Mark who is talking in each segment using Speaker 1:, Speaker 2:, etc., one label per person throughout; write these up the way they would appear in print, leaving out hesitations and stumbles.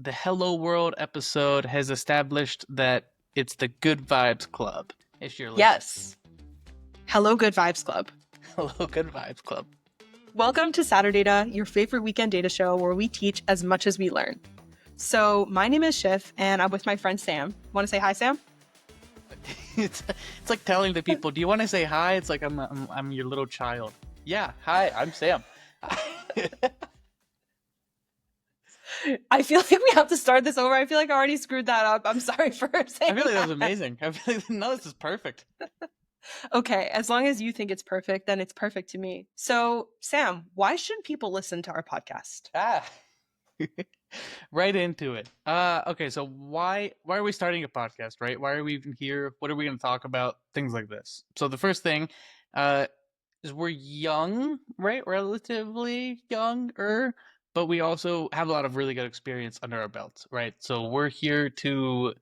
Speaker 1: the Hello World episode has established that it's the Good Vibes Club. If you're listening.
Speaker 2: Yes. Hello, Good Vibes Club.
Speaker 1: Hello, Good Vibes Club.
Speaker 2: Welcome to Saturdata, your favorite weekend data show where we teach as much as we learn. So my name is Shif, and I'm with my friend Sam. Want to say hi, Sam?
Speaker 1: It's like telling the people, do you want to say hi? It's like I'm your little child. Yeah, hi, I'm Sam.
Speaker 2: I feel like we have to start this over. I feel like I already screwed that up. I'm sorry for saying
Speaker 1: I feel like that was
Speaker 2: that.
Speaker 1: amazing. I feel like, no, this is perfect.
Speaker 2: Okay, as long as you think it's perfect, then it's perfect to me. So, Sam, why should people listen to our podcast?
Speaker 1: Right into it. Okay, so why are we starting a podcast, right? Why are we even here? What are we going to talk about? Things like this. So the first thing is we're young, right? Relatively younger, but we also have a lot of really good experience under our belts, right? So we're here to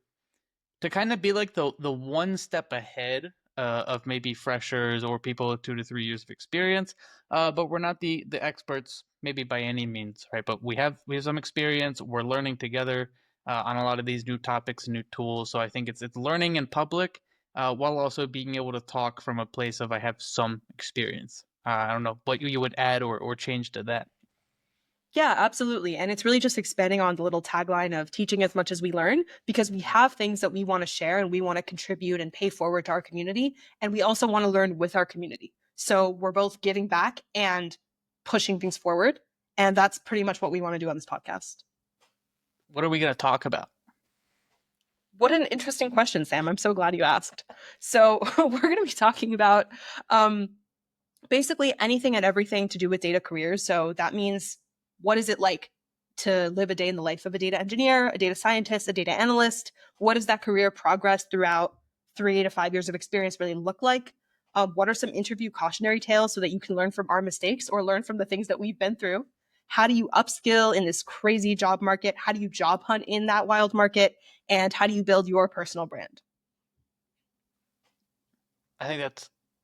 Speaker 1: kind of be like the one step ahead of maybe freshers or people with 2 to 3 years of experience, but we're not the experts maybe by any means, right? But we have some experience. We're learning together on a lot of these new topics and new tools. So I think it's learning in public while also being able to talk from a place of I have some experience. I don't know what you would add or change to that.
Speaker 2: Yeah, absolutely. And it's really just expanding on the little tagline of teaching as much as we learn, because we have things that we want to share and we want to contribute and pay forward to our community. And we also want to learn with our community. So we're both giving back and pushing things forward. And that's pretty much what we want to do on this podcast.
Speaker 1: What are we going to talk about?
Speaker 2: What an interesting question, Sam. I'm so glad you asked. So we're going to be talking about basically anything and everything to do with data careers. So that means, what is it like to live a day in the life of a data engineer, a data scientist, a data analyst? What does that career progress throughout 3 to 5 years of experience really look like? What are some interview cautionary tales so that you can learn from our mistakes or learn from the things that we've been through? How do you upskill in this crazy job market? How do you job hunt in that wild market? And how do you build your personal brand?
Speaker 1: I think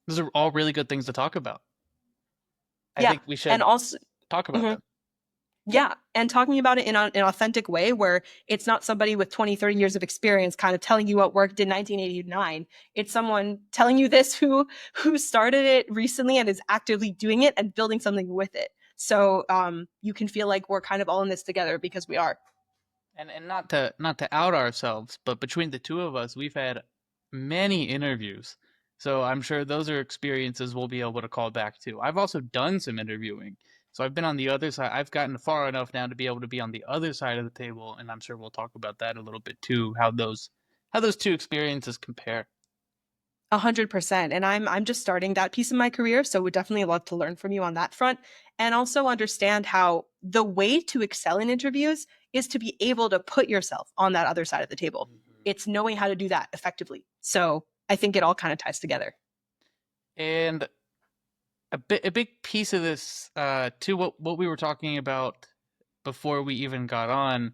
Speaker 1: those are all really good things to talk about. I
Speaker 2: Yeah,
Speaker 1: think we should
Speaker 2: and also,
Speaker 1: talk about them.
Speaker 2: yeah, and talking about it in an authentic way where it's not somebody with 20, 30 years of experience kind of telling you what worked in 1989. It's someone telling you this who started it recently and is actively doing it and building something with it. So you can feel like we're kind of all in this together, because we are.
Speaker 1: And not to out ourselves, but between the two of us, we've had many interviews. So I'm sure those are experiences we'll be able to call back to. I've also done some interviewing. So I've been on the other side. I've gotten far enough now to be able to be on the other side of the table, and I'm sure we'll talk about that a little bit too, how those two experiences compare.
Speaker 2: 100%. And I'm just starting that piece of my career. So would definitely love to learn from you on that front, and also understand how the way to excel in interviews is to be able to put yourself on that other side of the table. It's knowing how to do that effectively. So I think it all kind of ties together.
Speaker 1: And a big piece of this, to what we were talking about before we even got on,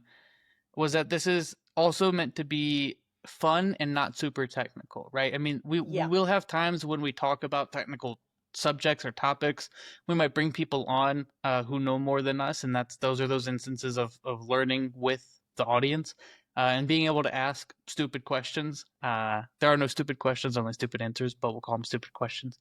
Speaker 1: was that this is also meant to be fun and not super technical, right? I mean, we will have times when we talk about technical subjects or topics. We might bring people on who know more than us, and those are those instances of learning with the audience and being able to ask stupid questions. There are no stupid questions, only stupid answers, but we'll call them stupid questions.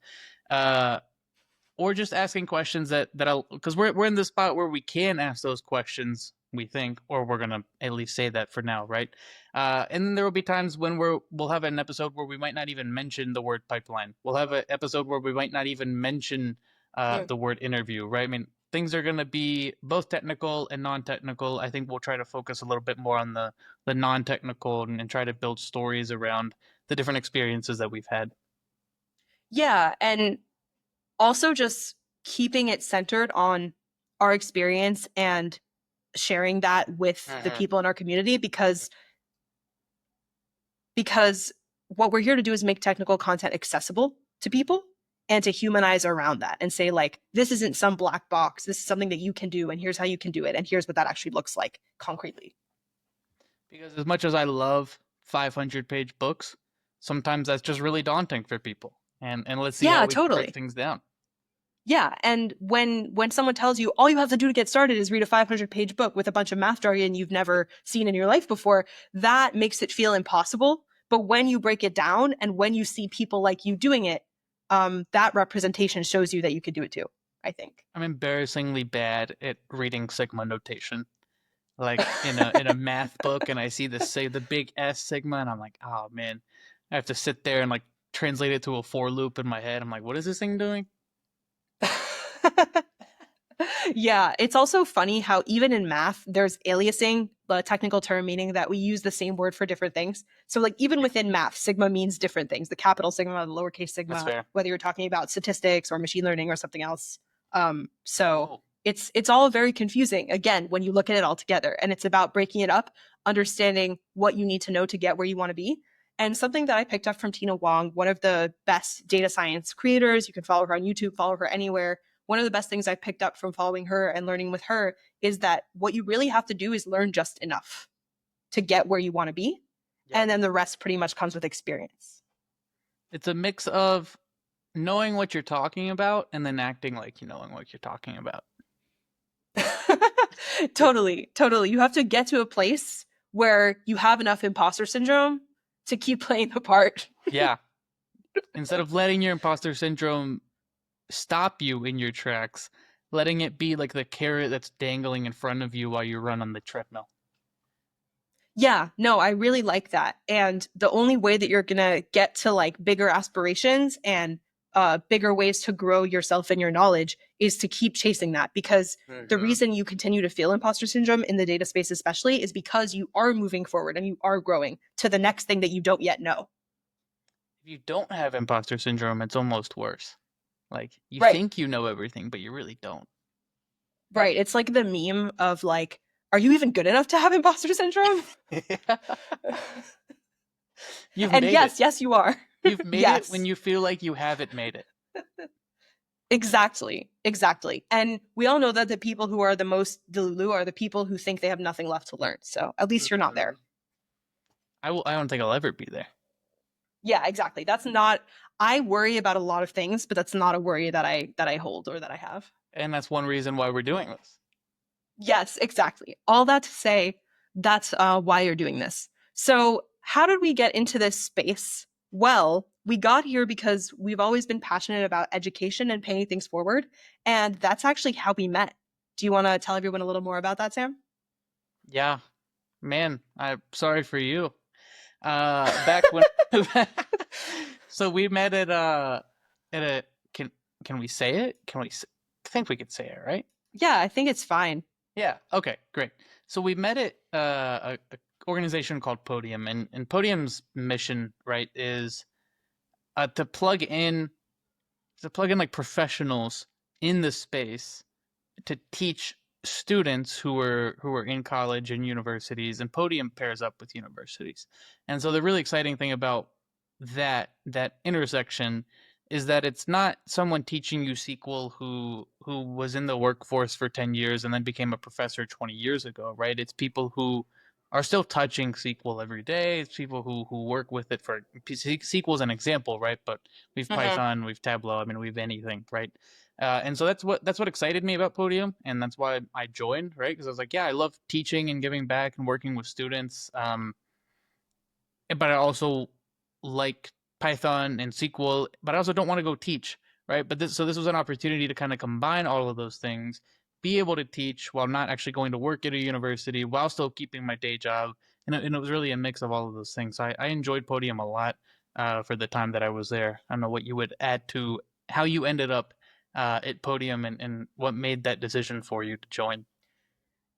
Speaker 1: Or just asking questions because we're in the spot where we can ask those questions, we think, or we're gonna at least say that for now, right? And then there will be times when we'll have an episode where we might not even mention the word pipeline. We'll have an episode where we might not even mention the word interview, right? I mean, things are gonna be both technical and non-technical. I think we'll try to focus a little bit more on the non-technical and try to build stories around the different experiences that we've had.
Speaker 2: Yeah, and also just keeping it centered on our experience and sharing that with the people in our community, because what we're here to do is make technical content accessible to people and to humanize around that and say, like, this isn't some black box. This is something that you can do, and here's how you can do it, and here's what that actually looks like concretely.
Speaker 1: Because as much as I love 500-page books, sometimes that's just really daunting for people. And let's see how we can break things down.
Speaker 2: Yeah, and when someone tells you all you have to do to get started is read a 500-page book with a bunch of math jargon you've never seen in your life before, that makes it feel impossible. But when you break it down and when you see people like you doing it, that representation shows you that you could do it too, I think.
Speaker 1: I'm embarrassingly bad at reading Sigma notation. Like in a math book, and I see the big S Sigma, and I'm like, oh man, I have to sit there and like translate it to a for loop in my head. I'm like, what is this thing doing?
Speaker 2: Yeah, it's also funny how even in math, there's aliasing, the technical term meaning that we use the same word for different things. So, like, even
Speaker 1: Yeah,
Speaker 2: within math, sigma means different things, the capital sigma, the lowercase
Speaker 1: that's
Speaker 2: sigma,
Speaker 1: fair.
Speaker 2: whether you're talking about statistics or machine learning or something else. So
Speaker 1: Oh,
Speaker 2: it's all very confusing, again, when you look at it all together. And it's about breaking it up, understanding what you need to know to get where you want to be. And something that I picked up from Tina Wong, one of the best data science creators, you can follow her on YouTube, follow her anywhere. One of the best things I picked up from following her and learning with her is that what you really have to do is learn just enough to get where you want to be.
Speaker 1: yep.
Speaker 2: And then the rest pretty much comes with experience.
Speaker 1: It's a mix of knowing what you're talking about and then acting like you knowing what you're talking about.
Speaker 2: Totally, totally. You have to get to a place where you have enough imposter syndrome to keep playing the part.
Speaker 1: Yeah. Instead of letting your imposter syndrome stop you in your tracks, letting it be like the carrot that's dangling in front of you while you run on the treadmill.
Speaker 2: Yeah, no, I really like that. And the only way that you're gonna get to like bigger aspirations and bigger ways to grow yourself and your knowledge is to keep chasing that. Because the
Speaker 1: Mm-hmm.
Speaker 2: reason you continue to feel imposter syndrome in the data space, especially, is because you are moving forward and you are growing to the next thing that you don't yet know.
Speaker 1: If you don't have imposter syndrome, it's almost worse. Like you
Speaker 2: Right,
Speaker 1: think you know everything, but you really don't.
Speaker 2: right. It's like the meme of like, are you even good enough to have imposter syndrome?
Speaker 1: You've
Speaker 2: And
Speaker 1: made it.
Speaker 2: yes, yes, you are.
Speaker 1: You've made it when
Speaker 2: Yes.
Speaker 1: you feel like you haven't made it.
Speaker 2: Exactly. Exactly. And we all know that the people who are the most delulu are the people who think they have nothing left to learn. So at least you're not
Speaker 1: Mm-hmm.
Speaker 2: there.
Speaker 1: I don't think I'll ever be there.
Speaker 2: Yeah, exactly. That's not I worry about a lot of things, but that's not a worry that I hold or that I have.
Speaker 1: And that's one reason why we're doing this.
Speaker 2: Yes, exactly. All that to say, that's why you're doing this. So, how did we get into this space? Well, we got here because we've always been passionate about education and paying things forward. And that's actually how we met. Do you want to tell everyone a little more about that, Sam?
Speaker 1: Yeah, man, I'm sorry for you. Back when so we met at a can we say it? I think we could say it, right?
Speaker 2: Yeah, I think it's fine.
Speaker 1: Yeah. Okay. Great. So we met at a organization called Podium, and Podium's mission, right, is to plug in like professionals in the space to teach students who are in college and universities, and Podium pairs up with universities. And so the really exciting thing about that intersection is that it's not someone teaching you SQL who was in the workforce for 10 years and then became a professor 20 years ago, right? It's people who are still touching SQL every day. It's people who work with it for SQL is an example, right? But we've
Speaker 2: Mhm.
Speaker 1: Python, we've Tableau, I mean, we've anything, right? And so that's what excited me about Podium, and that's why I joined, right? Because I was like, yeah, I love teaching and giving back and working with students. But I also like Python and SQL, but I also don't want to go teach, right? This was an opportunity to kind of combine all of those things, be able to teach while not actually going to work at a university, while still keeping my day job, and it was really a mix of all of those things. So I enjoyed Podium a lot for the time that I was there. I don't know what you would add to how you ended up at Podium and what made that decision for you to join.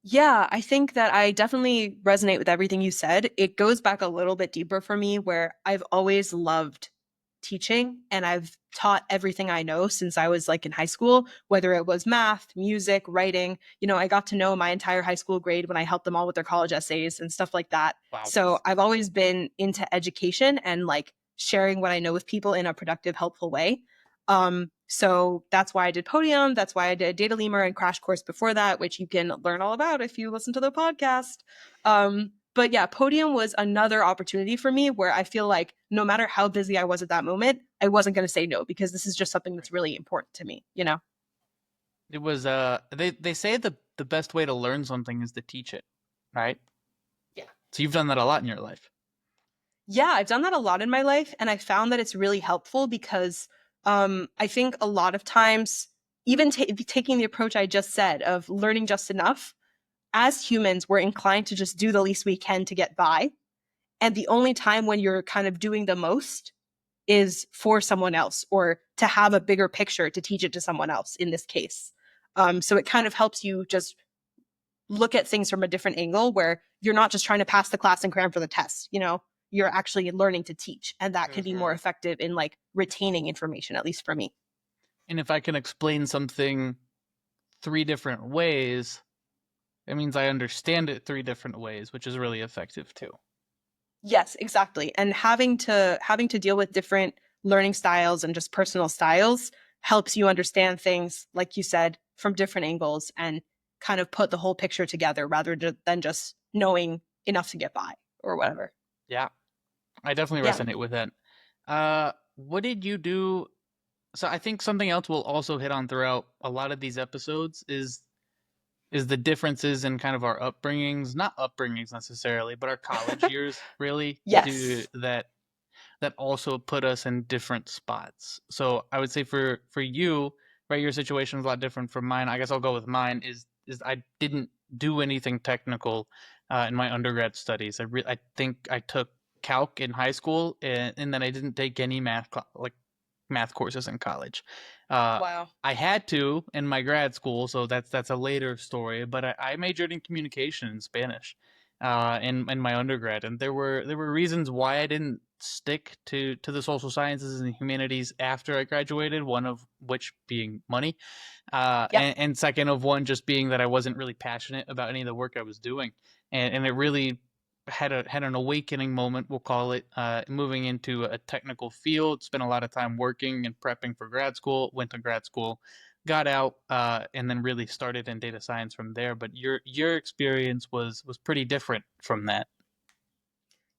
Speaker 2: Yeah, I think that I definitely resonate with everything you said. It goes back a little bit deeper for me where I've always loved teaching and I've taught everything I know since I was like in high school, whether it was math, music, writing. You know, I got to know my entire high school grade when I helped them all with their college essays and stuff like that.
Speaker 1: Wow.
Speaker 2: So I've always been into education and like sharing what I know with people in a productive, helpful way. So that's why I did Podium. That's why I did Data Lemur and Crash Course before that, which you can learn all about if you listen to the podcast. But yeah, Podium was another opportunity for me where I feel like no matter how busy I was at that moment, I wasn't going to say no because this is just something that's really important to me, you know?
Speaker 1: It was they say the best way to learn something is to teach it, right?
Speaker 2: Yeah.
Speaker 1: So you've done that a lot in your life.
Speaker 2: Yeah, I've done that a lot in my life, and I found that it's really helpful because I think a lot of times, even taking the approach I just said of learning just enough, as humans, we're inclined to just do the least we can to get by. And the only time when you're kind of doing the most is for someone else or to have a bigger picture to teach it to someone else in this case. So it kind of helps you just look at things from a different angle where you're not just trying to pass the class and cram for the test, you know, you're actually learning to teach. And that can be more
Speaker 1: Hmm.
Speaker 2: effective in like retaining information, at least for me.
Speaker 1: And if I can explain something three different ways, it means I understand it three different ways, which is really effective too.
Speaker 2: Yes, exactly. And having to deal with different learning styles and just personal styles helps you understand things, like you said, from different angles and kind of put the whole picture together rather than just knowing enough to get by or whatever.
Speaker 1: Yeah, I definitely
Speaker 2: Yeah.
Speaker 1: resonate with that. What did you do? So I think something else we'll also hit on throughout a lot of these episodes is the differences in kind of our upbringings, not upbringings necessarily, but our college years really do
Speaker 2: Yes.
Speaker 1: that also put us in different spots. So I would say for you, right, your situation is a lot different from mine. I guess I'll go with mine. Is I didn't do anything technical in my undergrad studies. I think I took calc in high school, and then I didn't take any like math courses in college. Uh,
Speaker 2: Wow.
Speaker 1: I had to in my grad school, so that's a later story. But I majored in communication in Spanish in my undergrad, and there were reasons why I didn't stick to the social sciences and humanities after I graduated. One of which being money,
Speaker 2: Yep.
Speaker 1: and second of one just being that I wasn't really passionate about any of the work I was doing, and it really had an awakening moment, we'll call it, moving into a technical field. Spent a lot of time working and prepping for grad school. Went to grad school, got out, and then really started in data science from there. But your experience was pretty different from that.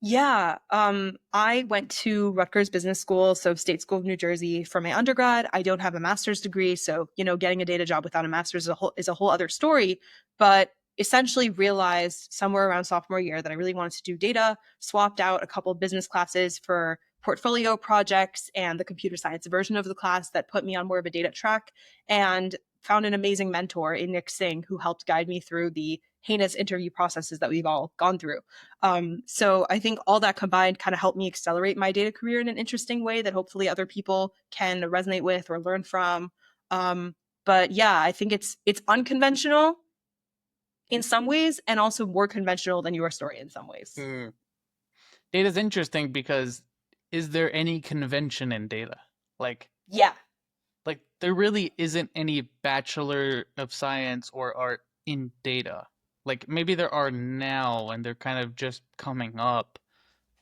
Speaker 2: Yeah, I went to Rutgers Business School, so State School of New Jersey for my undergrad. I don't have a master's degree, so getting a data job without a master's is a whole other story. But essentially, realized somewhere around sophomore year that I really wanted to do data. Swapped out a couple of business classes for portfolio projects and the computer science version of the class that put me on more of a data track, and found an amazing mentor in Nick Singh who helped guide me through the heinous interview processes that we've all gone through. So I think all that combined kind of helped me accelerate my data career in an interesting way that hopefully other people can resonate with or learn from. But yeah, I think it's unconventional in some ways and also more conventional than your story in some ways.
Speaker 1: Hmm. Data is interesting because is there any convention in data? Like
Speaker 2: Yeah,
Speaker 1: like there really isn't any bachelor of science or art in data. Like maybe there are now and they're kind of just coming up,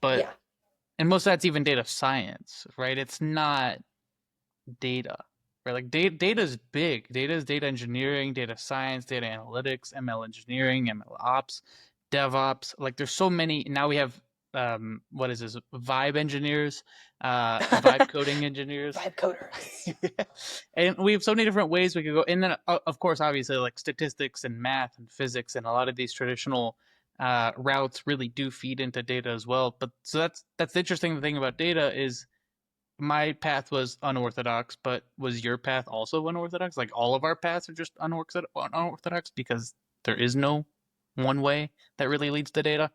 Speaker 1: but
Speaker 2: yeah,
Speaker 1: and most of that's even data science, right? It's not data, right? Like data is big. Data is data engineering, data science, data analytics, ML engineering, ML ops, DevOps. Like there's so many. Now we have what is this? Vibe engineers, vibe coding engineers.
Speaker 2: vibe coders.
Speaker 1: And we have so many different ways we could go. And then, of course, obviously, like statistics and math and physics and a lot of these traditional routes really do feed into data as well. But so that's the interesting thing about data is my path was unorthodox, but was your path also unorthodox? Like all of our paths are just unorthodox because there is no one way that really leads to data.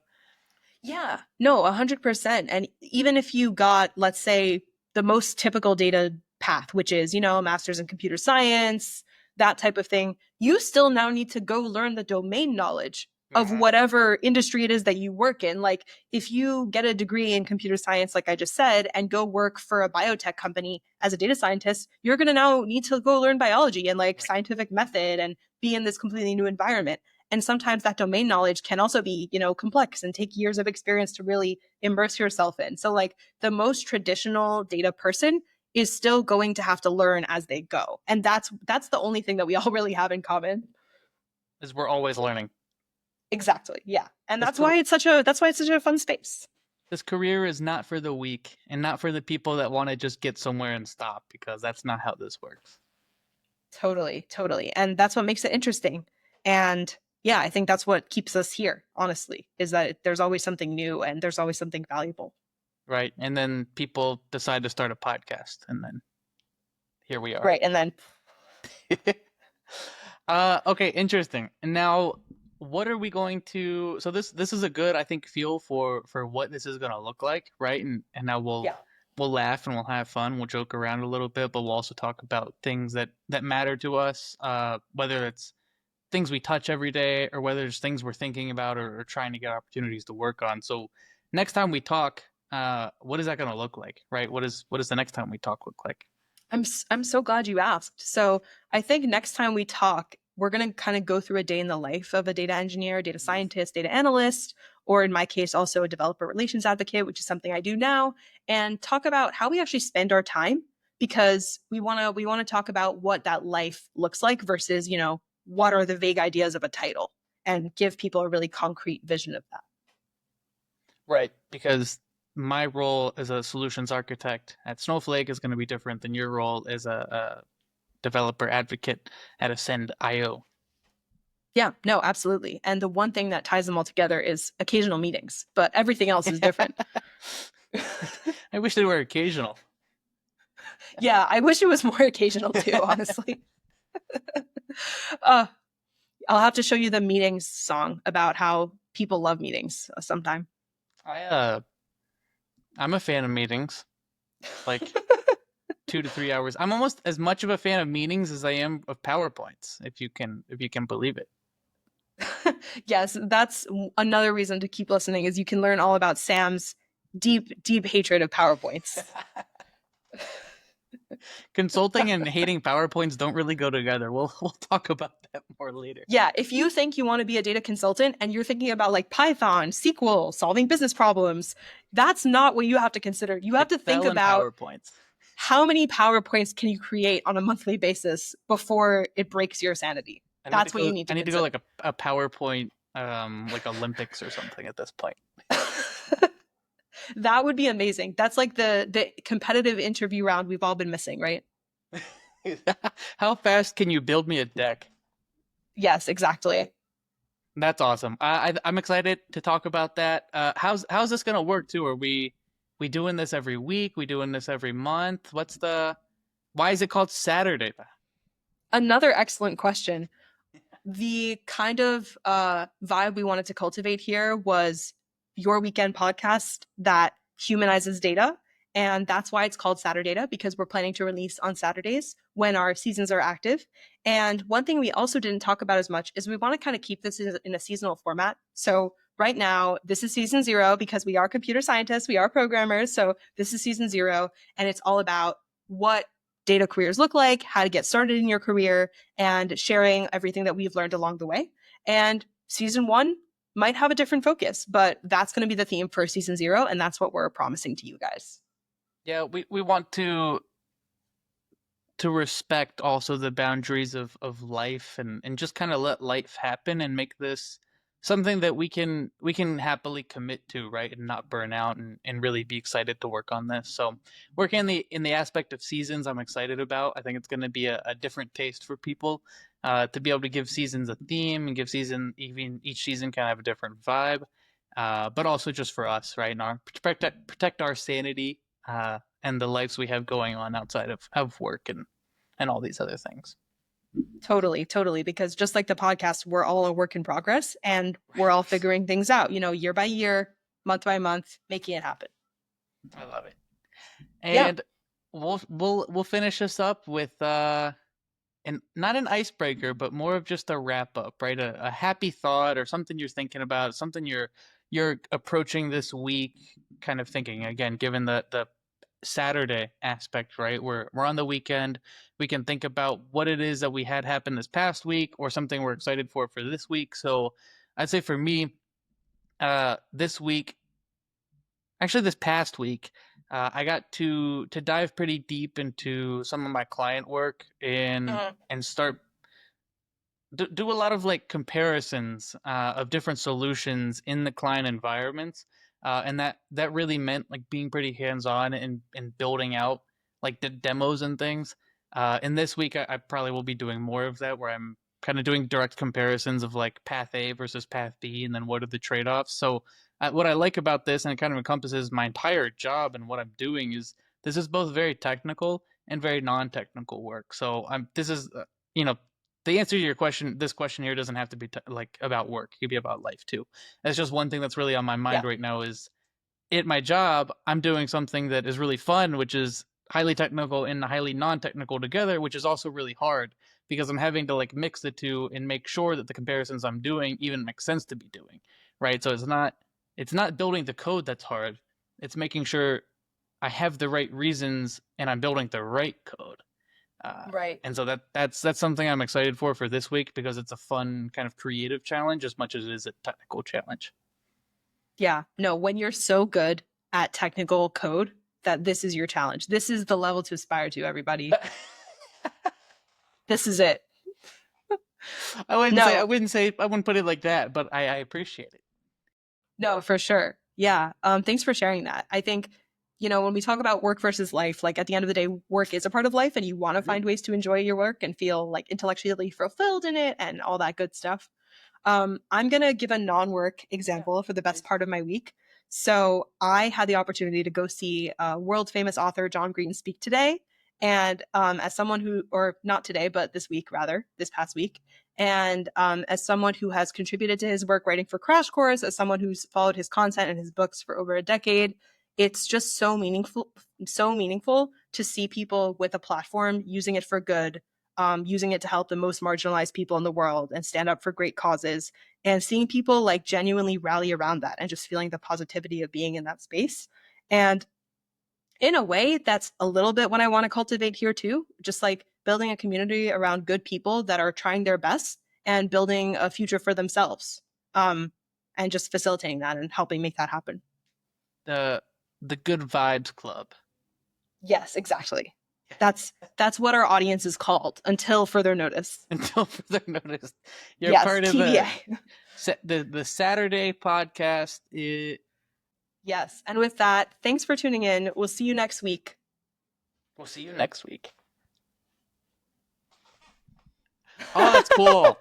Speaker 2: Yeah, no, 100%. And even if you got, let's say, the most typical data path, which is, a master's in computer science, that type of thing, you still now need to go learn the domain knowledge of
Speaker 1: Mm-hmm.
Speaker 2: whatever industry it is that you work in. Like, if you get a degree in computer science, like I just said, and go work for a biotech company as a data scientist, you're going to now need to go learn biology and like
Speaker 1: Right.
Speaker 2: scientific method and be in this completely new environment. And sometimes that domain knowledge can also be complex and take years of experience to really immerse yourself in. So like the most traditional data person is still going to have to learn as they go, and that's the only thing that we all really have in common.
Speaker 1: Is we're always learning.
Speaker 2: Exactly, yeah. And
Speaker 1: This
Speaker 2: that's why it's such a fun space.
Speaker 1: this career is not for the weak and not for the people that want to just get somewhere and stop because that's not how this works.
Speaker 2: Totally, totally. And that's what makes it interesting. And yeah, I think that's what keeps us here, honestly, is that there's always something new and there's always something valuable.
Speaker 1: Right. And then people decide to start a podcast, and then here we are.
Speaker 2: Right. And then
Speaker 1: Okay, interesting. And now, what are we going to? So this is a good, I think, feel for what this is going to look like, right? And now
Speaker 2: yeah.
Speaker 1: we'll laugh and we'll have fun. We'll joke around a little bit, but we'll also talk about things that matter to us, whether it's things we touch every day or whether it's things we're thinking about or trying to get opportunities to work on. So next time we talk, what is that going to look like, right? What is the next time we talk look like?
Speaker 2: I'm so glad you asked. So I think next time we talk, we're going to kind of go through a day in the life of a data engineer, data scientist, data analyst, or in my case, also a developer relations advocate, which is something I do now, and talk about how we actually spend our time because we want to talk about what that life looks like versus, what are the vague ideas of a title and give people a really concrete vision of that.
Speaker 1: Right. Because my role as a solutions architect at Snowflake is going to be different than your role as a developer advocate at Ascend.io.
Speaker 2: Yeah, no, absolutely. And the one thing that ties them all together is occasional meetings, but everything else is different.
Speaker 1: I wish they were occasional.
Speaker 2: Yeah, I wish it was more occasional too, honestly. uh, I'll have to show you the meetings song about how people love meetings sometime.
Speaker 1: I I'm a fan of meetings, like 2 to 3 hours. I'm almost as much of a fan of meetings as I am of PowerPoints, if you can believe it.
Speaker 2: Yes, that's another reason to keep listening is you can learn all about Sam's deep, deep hatred of PowerPoints.
Speaker 1: Consulting and hating PowerPoints don't really go together. We'll talk about that more later.
Speaker 2: Yeah, if you think you want to be a data consultant and you're thinking about like Python, SQL, solving business problems, that's not what you have to consider. You have to think
Speaker 1: Excel and
Speaker 2: about
Speaker 1: PowerPoints.
Speaker 2: how many PowerPoints can you create on a monthly basis before it breaks your sanity. That's what you need
Speaker 1: I
Speaker 2: to
Speaker 1: need to go
Speaker 2: consider.
Speaker 1: like a PowerPoint like Olympics or something at this point.
Speaker 2: That would be amazing. That's like the competitive interview round we've all been missing, right?
Speaker 1: How fast can you build me a deck?
Speaker 2: Yes, exactly.
Speaker 1: That's awesome. I'm excited to talk about that. How's this gonna work too? Are we doing this every week? We doing this every month? Why is it called Saturday?
Speaker 2: Another excellent question. The kind of vibe we wanted to cultivate here was your weekend podcast that humanizes data. And that's why it's called Saturdata, because we're planning to release on Saturdays when our seasons are active. And one thing we also didn't talk about as much is we want to kind of keep this in a seasonal format. So right now, this is season 0 because we are computer scientists, we are programmers. So this is season 0, and it's all about what data careers look like, how to get started in your career, and sharing everything that we've learned along the way. And season 1 might have a different focus, but that's going to be the theme for season 0. And that's what we're promising to you guys.
Speaker 1: Yeah, we want to respect also the boundaries of life and just kind of let life happen and make this something that we can happily commit to, right, and not burn out and really be excited to work on this. So working in the aspect of seasons, I'm excited about. I think it's going to be a different taste for people, to be able to give seasons a theme and give season, even each season kind of have a different vibe, but also just for us, right, and our protect our sanity, and the lives we have going on outside of work and all these other things.
Speaker 2: Totally, totally. Because just like the podcast, we're all a work in progress and we're all figuring things out, year by year, month by month, making it happen.
Speaker 1: I love it.
Speaker 2: Yeah.
Speaker 1: And we'll finish this up with and not an icebreaker, but more of just a wrap up, right? A happy thought or something you're thinking about, something you're approaching this week, kind of thinking again, given the Saturday aspect, right? We're on the weekend. We can think about what it is that we had happen this past week or something we're excited for this week. So I'd say for me, this week, actually this past week, I got to dive pretty deep into some of my client work and start do a lot of like comparisons of different solutions in the client environments, and that really meant like being pretty hands on and building out like the demos and things. And this week, I probably will be doing more of that, where I'm kind of doing direct comparisons of like path A versus path B, and then what are the trade offs. So, what I like about this, and it kind of encompasses my entire job and what I'm doing, is this is both very technical and very non-technical work. So, this is, you know, the answer to your question. This question here doesn't have to be like about work; it could be about life too. That's just one thing that's really on my mind
Speaker 2: Yeah.
Speaker 1: right now. Is at my job, I'm doing something that is really fun, which is highly technical and highly non-technical together, which is also really hard because I'm having to like mix the two and make sure that the comparisons I'm doing even make sense to be doing, right? So it's not building the code that's hard. It's making sure I have the right reasons and I'm building the right code. Uh,
Speaker 2: Right.
Speaker 1: and so that's something I'm excited for this week because it's a fun kind of creative challenge as much as it is a technical challenge.
Speaker 2: Yeah. No, when you're so good at technical code that this is your challenge. This is the level to aspire to, everybody. This is it.
Speaker 1: I
Speaker 2: No,
Speaker 1: wouldn't say I wouldn't put it like that, but I appreciate it.
Speaker 2: no, for sure. Yeah. Thanks for sharing that. I think, when we talk about work versus life, like at the end of the day, work is a part of life and you want to
Speaker 1: Mhm.
Speaker 2: find ways to enjoy your work and feel like intellectually fulfilled in it and all that good stuff. I'm going to give a non work
Speaker 1: Yeah,
Speaker 2: example for the best
Speaker 1: please.
Speaker 2: part of my week. So I had the opportunity to go see world famous author John Green speak today. And as someone who, or not today, but this week, rather, this past week. And as someone who has contributed to his work writing for Crash Course, as someone who's followed his content and his books for over a decade, it's just so meaningful to see people with a platform using it for good, using it to help the most marginalized people in the world and stand up for great causes, and seeing people like genuinely rally around that and just feeling the positivity of being in that space. And in a way, that's a little bit what I want to cultivate here too, just like building a community around good people that are trying their best and building a future for themselves. And just facilitating that and helping make that happen.
Speaker 1: The the Good Vibes Club.
Speaker 2: Yes, exactly. That's what our audience is called until further notice.
Speaker 1: Until further notice, you're
Speaker 2: Yes,
Speaker 1: part of
Speaker 2: TBA.
Speaker 1: the Saturday podcast.
Speaker 2: Yes. And with that, thanks for tuning in. We'll see you next week.
Speaker 1: We'll see you next week. Oh, that's cool.